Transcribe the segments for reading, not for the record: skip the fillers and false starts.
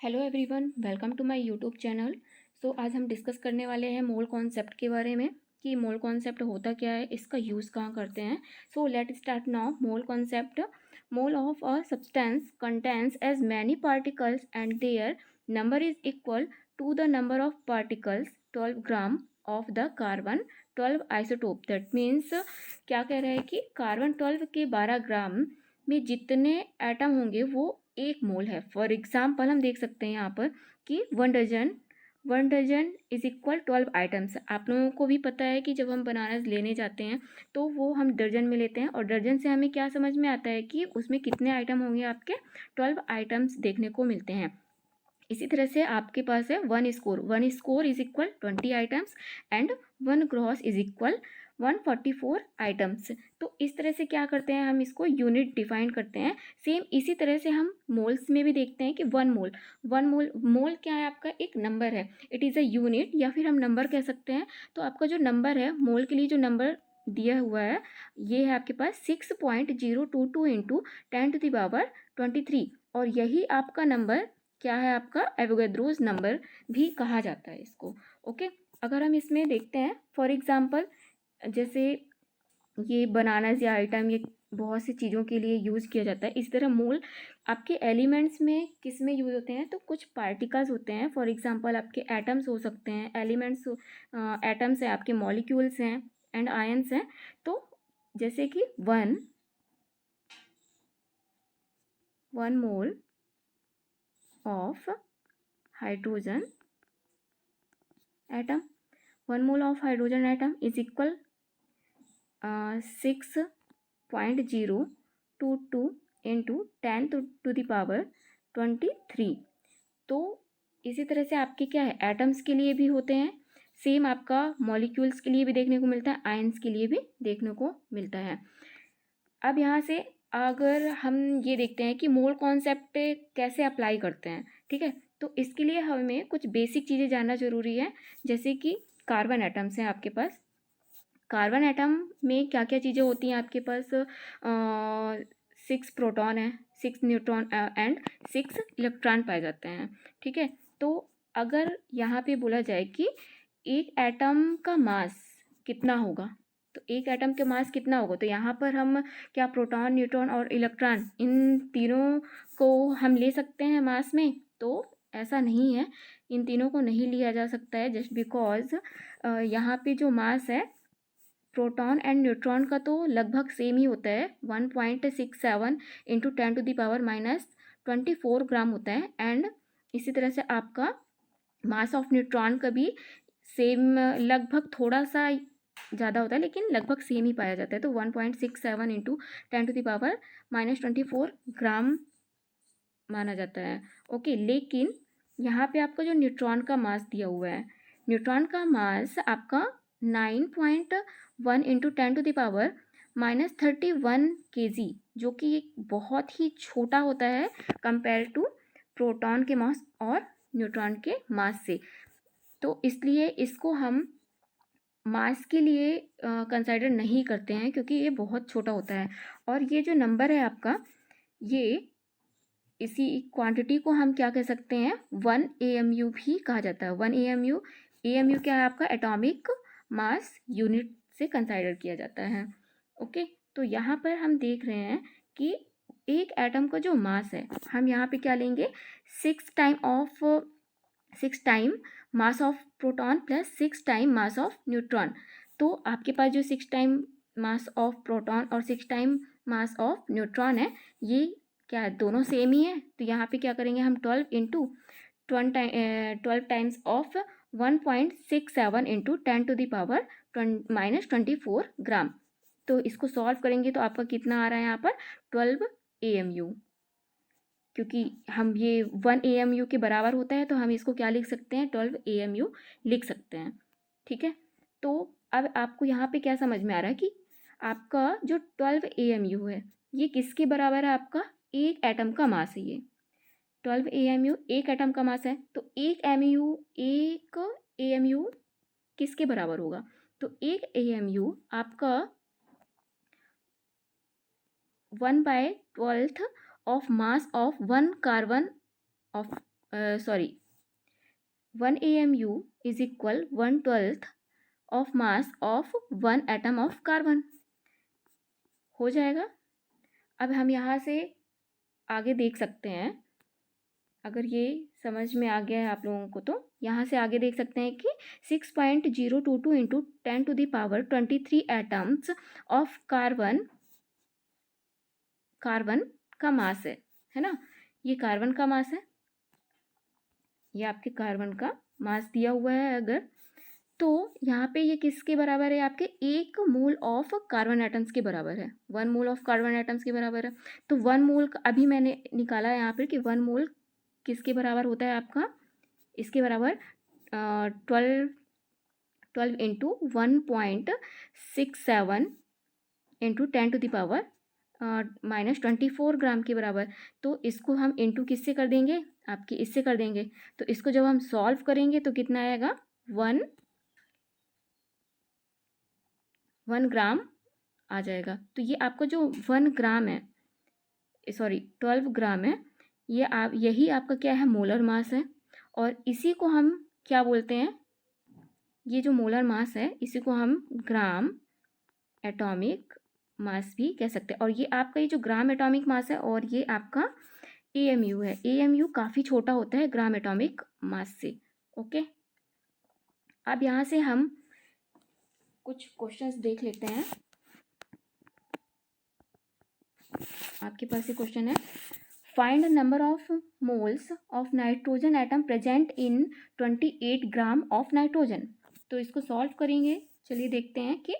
Hello everyone, welcome to my YouTube channel. आज हम discuss करने वाले हैं मोल कॉन्सेप्ट के बारे में कि मोल कॉन्सेप्ट होता क्या है, इसका यूज़ कहाँ करते हैं। Let start now. Mole concept: mole of a substance contains as many particles and their number is equal to the number of particles 12 gram of the carbon 12 isotope. That means क्या कह रहा है कि carbon 12 के 12 ग्राम में जितने atom होंगे वो एक मोल है। फॉर एग्जाम्पल हम देख सकते हैं यहाँ पर कि one dozen is equal 12 items. आप लोगों को भी पता है कि जब हम बनारस लेने जाते हैं तो वो हम दर्जन में लेते हैं, और दर्जन से हमें क्या समझ में आता है कि उसमें कितने आइटम होंगे। आपके 12 आइटम्स देखने को मिलते हैं। इसी तरह से आपके पास है one score is equal 20 items and one gross is equal 144 items. तो इस तरह से क्या करते हैं, हम इसको यूनिट डिफाइन करते हैं। सेम इसी तरह से हम मोल्स में भी देखते हैं कि मोल क्या है, आपका एक नंबर है। इट इज़ अ यूनिट, या फिर हम नंबर कह सकते हैं। तो आपका जो नंबर है मोल के लिए, जो नंबर दिया हुआ है ये है आपके पास 6.022 इंटू 10⁻23, और यही आपका नंबर क्या है, आपका एवोगैड्रोस नंबर भी कहा जाता है इसको। ओके, अगर हम इसमें देखते हैं फॉर एग्जांपल, जैसे ये बनानास या आइटम, ये बहुत सी चीज़ों के लिए यूज़ किया जाता है। इस तरह मोल आपके एलिमेंट्स में किस में यूज़ होते हैं, तो कुछ पार्टिकल्स होते हैं। फॉर एग्जांपल आपके एटम्स हो सकते हैं, एलिमेंट्स, एटम्स हैं, आपके मॉलिक्यूल्स हैं एंड आयंस हैं। तो जैसे कि one mole of hydrogen atom 1 mole of hydrogen atom is equal 6.022 into 10⁻23। तो इसी तरह से आपके क्या है, एटम्स के लिए भी होते हैं। सेम आपका मॉलिक्यूल्स के लिए भी देखने को मिलता है, आयंस के लिए भी देखने को मिलता है। अब यहाँ से अगर हम ये देखते हैं कि मोल कॉन्सेप्ट कैसे अप्लाई करते हैं, ठीक है, तो इसके लिए हमें कुछ बेसिक चीज़ें जानना जरूरी है। जैसे कि कार्बन एटम्स हैं आपके पास। कार्बन एटम में क्या क्या चीज़ें होती हैं आपके पास, 6 प्रोटॉन है, 6 न्यूट्रॉन एंड 6 इलेक्ट्रॉन पाए जाते हैं। ठीक है, तो अगर यहाँ पे बोला जाए कि एक एटम का मास कितना होगा, तो एक एटम का मास कितना होगा, तो यहाँ पर हम क्या प्रोटॉन, न्यूट्रॉन और इलेक्ट्रॉन, इन तीनों को हम ले सकते हैं मास में? तो ऐसा नहीं है, इन तीनों को नहीं लिया जा सकता है, जस्ट बिकॉज यहाँ पे जो मास है प्रोटॉन एंड न्यूट्रॉन का तो लगभग सेम ही होता है। 1.67 इंटू 10⁻24 ग्राम होता है। एंड इसी तरह से आपका मास ऑफ न्यूट्रॉन का भी सेम, लगभग थोड़ा सा ज़्यादा होता है लेकिन लगभग सेम ही पाया जाता है। तो 1.67 इंटू 10⁻24 ग्राम माना जाता है। ओके, लेकिन यहाँ पे आपका जो न्यूट्रॉन का मास दिया हुआ है, न्यूट्रॉन का मास आपका 9.1 इंटू 10⁻31 kg, जो कि एक बहुत ही छोटा होता है कंपेयर टू प्रोटॉन के मास और न्यूट्रॉन के मास से। तो इसलिए इसको हम मास के लिए कंसाइडर नहीं करते हैं, क्योंकि ये बहुत छोटा होता है। और ये जो नंबर है आपका, ये इसी क्वांटिटी को हम क्या कह सकते हैं, 1 AMU भी कहा जाता है। 1 AMU क्या है, आपका एटॉमिक मास यूनिट से कंसाइडर किया जाता है। ओके, तो यहाँ पर हम देख रहे हैं कि एक एटम का जो मास है, हम यहाँ पे क्या लेंगे, 6 time mass of proton plus 6 time mass of neutron. तो आपके पास जो 6 टाइम मास ऑफ प्रोटॉन और 6 टाइम मास ऑफ न्यूट्रॉन है, ये क्या है, दोनों सेम ही है। तो यहाँ पे क्या करेंगे हम, 12 इंटू 12 टाइम्स ऑफ 1.67 इंटू 10⁻24 ग्राम। तो इसको सॉल्व करेंगे तो आपका कितना आ रहा है यहाँ पर, 12 AMU। क्योंकि हम ये 1 AMU के बराबर होता है, तो हम इसको क्या लिख सकते हैं, 12 AMU लिख सकते हैं। ठीक है, तो अब आपको यहाँ पे क्या समझ में आ रहा है कि आपका जो 12 AMU है ये किसके बराबर है, आपका एक एटम का मास है। ये 12 AMU एक एटम का मास है, तो एक AMU किसके बराबर होगा, तो एक AMU आपका 1/12 of mass of 1 carbon of sorry 1 AMU is equal 1/12 of mass of 1 atom of carbon हो जाएगा। अब हम यहाँ से आगे देख सकते हैं, अगर ये समझ में आ गया है आप लोगों को तो यहाँ से आगे देख सकते हैं कि 6.022 इंटू 10⁻23 एटम्स ऑफ कार्बन का मास है ना। ये कार्बन का मास है, ये आपके कार्बन का मास दिया हुआ है अगर, तो यहाँ पे ये किसके बराबर है, आपके 1 मोल ऑफ कार्बन एटम्स के बराबर है। 1 मोल ऑफ कार्बन एटम्स के बराबर है। तो 1 मोल अभी मैंने निकाला है यहाँ पर कि 1 मोल किसके बराबर होता है आपका, इसके बराबर 12 इंटू 1.67 इंटू 10⁻⁻24 ग्राम के बराबर। तो इसको हम इंटू किससे कर देंगे, आपके इससे कर देंगे। तो इसको जब हम सॉल्व करेंगे तो कितना आएगा, 1 ग्राम आ जाएगा। तो ये आपका जो 1 ग्राम है, सॉरी 12 ग्राम है, ये यही आपका क्या है, मोलर मास है। और इसी को हम क्या बोलते हैं, ये जो मोलर मास है इसी को हम ग्राम एटॉमिक मास भी कह सकते हैं। और ये आपका ये जो ग्राम एटॉमिक मास है और ये आपका AMU है। AMU काफ़ी छोटा होता है ग्राम एटॉमिक मास से। ओके, अब यहाँ से हम कुछ क्वेश्चंस देख लेते हैं। आपके पास ये क्वेश्चन है, find number of moles of nitrogen atom present in 28 gram of nitrogen. तो इसको सॉल्व करेंगे। चलिए देखते हैं कि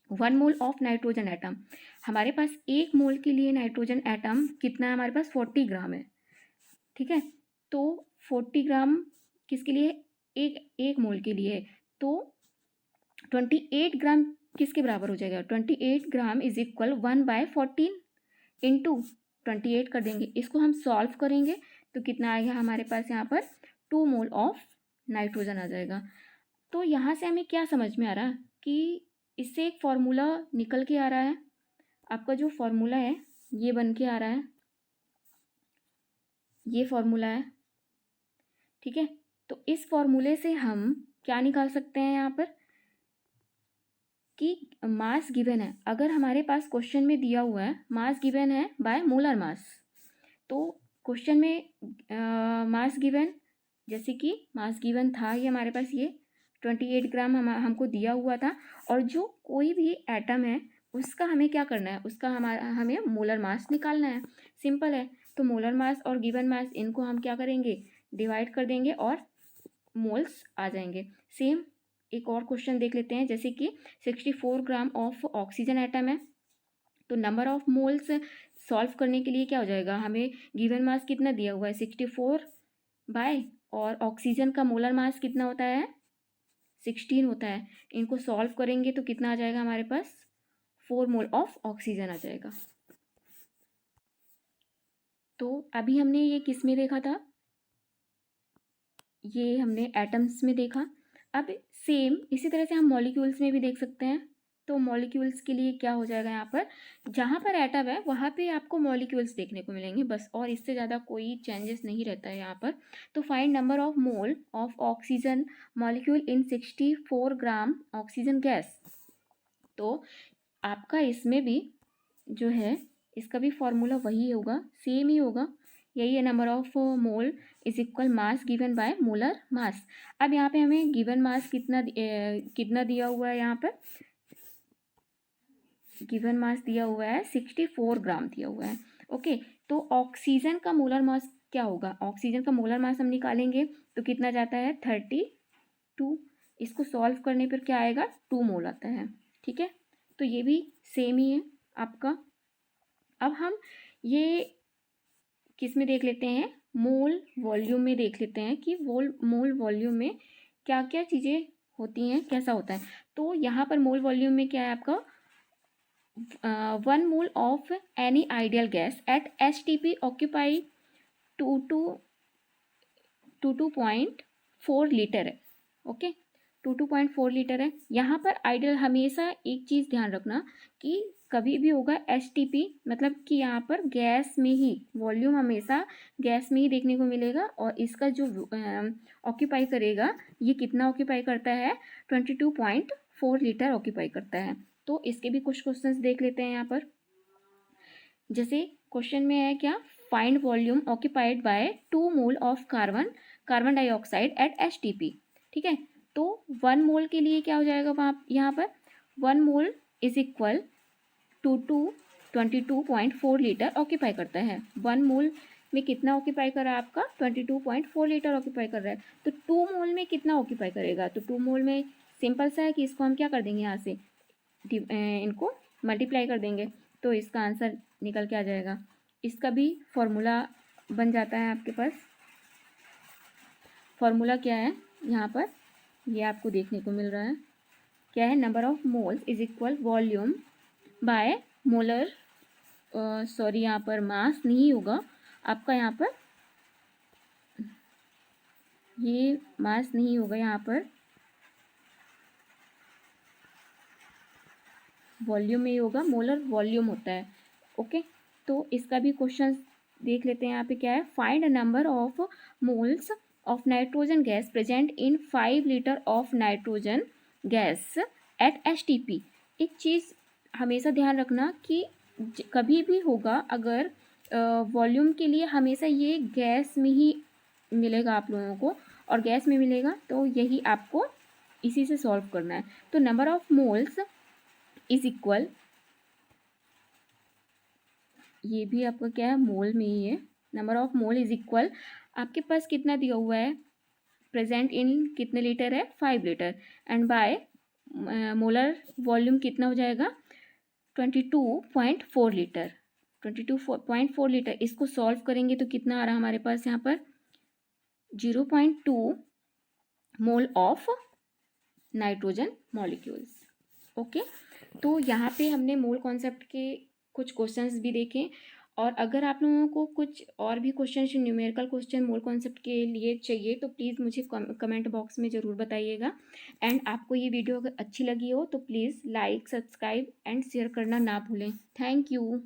1 मोल ऑफ नाइट्रोजन एटम, हमारे पास 1 मोल के लिए नाइट्रोजन एटम कितना है, हमारे पास 40 ग्राम है। ठीक है, तो 40 ग्राम किसके लिए, एक मोल के लिए है। तो 28 ग्राम किसके बराबर हो जाएगा, 28 ग्राम इज इक्वल 1/14 इंटू 28 कर देंगे। इसको हम सॉल्व करेंगे तो कितना आएगा हमारे पास यहाँ पर, 2 मोल ऑफ नाइट्रोजन आ जाएगा। तो यहाँ से हमें क्या समझ में आ रहा है कि इससे एक फॉर्मूला निकल के आ रहा है। आपका जो फॉर्मूला है ये बन के आ रहा है, ये फॉर्मूला है। ठीक है, तो इस फॉर्मूले से हम क्या निकाल सकते हैं यहाँ पर कि मास गिवन है। अगर हमारे पास क्वेश्चन में दिया हुआ है मास गिवन है बाय मोलर मास, तो क्वेश्चन में मास गिवन, जैसे कि मास गिवन था ये हमारे पास ये 28 ग्राम हमको दिया हुआ था। और जो कोई भी एटम है उसका हमें क्या करना है, उसका हमें मोलर मास निकालना है। सिंपल है। तो मोलर मास और गिवन मास इनको हम क्या करेंगे, डिवाइड कर देंगे और मोल्स आ जाएंगे। सेम एक और क्वेश्चन देख लेते हैं, जैसे कि 64 ग्राम ऑफ ऑक्सीजन एटम है। तो नंबर ऑफ मोल्स सॉल्व करने के लिए क्या हो जाएगा, हमें गिवन मास कितना दिया हुआ है 64 बाय, और ऑक्सीजन का मोलर मास कितना होता है 16 होता है। इनको सॉल्व करेंगे तो कितना आ जाएगा हमारे पास, 4 मोल ऑफ ऑक्सीजन आ जाएगा। तो अभी हमने ये किस में देखा था, ये हमने एटम्स में देखा। अब सेम इसी तरह से हम मॉलिक्यूल्स में भी देख सकते हैं। तो मॉलिक्यूल्स के लिए क्या हो जाएगा, यहाँ पर जहाँ पर एटम है वहाँ पे आपको मॉलिक्यूल्स देखने को मिलेंगे बस, और इससे ज़्यादा कोई चेंजेस नहीं रहता है यहाँ पर। तो find number of mole of oxygen molecule in 64 gram oxygen gas. तो आपका इसमें भी जो है इसका भी फॉर्मूला वही होगा, सेम ही होगा, यही है, number of mole is equal mass given by molar mass. अब यहाँ पे हमें गिवन मास कितना दिया हुआ है, यहाँ पर गिवन मास दिया हुआ है 64 ग्राम दिया हुआ है। ओके, तो ऑक्सीजन का मोलर मास क्या होगा, ऑक्सीजन का मोलर मास हम निकालेंगे तो कितना जाता है 32। इसको सॉल्व करने पर क्या आएगा, 2 मोल आता है। ठीक है, तो ये भी सेम ही है आपका। अब हम ये किस में देख लेते हैं, मोल वॉल्यूम में देख लेते हैं कि मोल वॉल्यूम में क्या क्या चीज़ें होती हैं, कैसा होता है। तो यहाँ पर मोल वॉल्यूम में क्या है आपका, 1 mole of any ideal gas at STP occupy 22.4 litre है। ओके, 22.4 लीटर है। यहाँ पर आइडियल, हमेशा एक चीज़ ध्यान रखना कि कभी भी होगा एचटीपी, मतलब कि यहाँ पर गैस में ही वॉल्यूम हमेशा गैस में ही देखने को मिलेगा, और इसका जो ऑक्यूपाई करेगा, ये कितना ऑक्यूपाई करता है, 22.4 लीटर ऑक्यूपाई करता है। तो इसके भी कुछ क्वेश्चंस देख लेते हैं यहाँ पर। जैसे क्वेश्चन में है क्या, find volume occupied by 2 mole of carbon dioxide eight HTP. ठीक है, तो 1 मोल के लिए क्या हो जाएगा वहाँ यहाँ पर, 1 mole is equal to 22.4 litre occupy करता है। 1 मोल में कितना ऑक्यूपाई कर रहा है आपका, 22.4 लीटर ऑक्यूपाई कर रहा है। तो 2 मोल में कितना ऑक्यूपाई करेगा, तो 2 मोल में सिंपल सा है कि इसको हम क्या कर देंगे, यहाँ से इनको मल्टीप्लाई कर देंगे, तो इसका आंसर निकल के आ जाएगा। इसका भी फॉर्मूला बन जाता है आपके पास। फॉर्मूला क्या है यहाँ पर, ये आपको देखने को मिल रहा है, क्या है, number of moles is equal volume by molar, sorry यहाँ पर मास नहीं होगा आपका, यहाँ पर ये मास नहीं होगा, यहाँ पर वॉल्यूम में ही होगा, मोलर वॉल्यूम होता है। ओके, तो इसका भी क्वेश्चन देख लेते हैं। यहाँ पे क्या है, find a number of moles of nitrogen gas present in 5 litre of nitrogen gas at HTP. एक चीज़ हमेशा ध्यान रखना कि कभी भी होगा अगर वॉल्यूम के लिए हमेशा ये गैस में ही मिलेगा आप लोगों को, और गैस में मिलेगा तो यही आपको इसी से सॉल्व करना है। तो number of moles is equal, ये भी आपका क्या है, मोल में ही है, number of mole is equal, आपके पास कितना दिया हुआ है, प्रेजेंट इन कितने लीटर है, 5 litre, and by molar volume कितना हो जाएगा, 22.4 लीटर, 22.4 लीटर। इसको सॉल्व करेंगे तो कितना आ रहा है हमारे पास यहाँ पर, 0.2 mole of nitrogen molecules. Okay, तो यहाँ पे हमने मोल कॉन्सेप्ट के कुछ क्वेश्चंस भी देखे, और अगर आप लोगों को कुछ और भी question, numerical question mole concept के लिए चाहिए तो प्लीज़ मुझे कमेंट बॉक्स में ज़रूर बताइएगा। एंड आपको ये वीडियो अगर अच्छी लगी हो तो please like, subscribe and share करना ना भूलें। Thank you.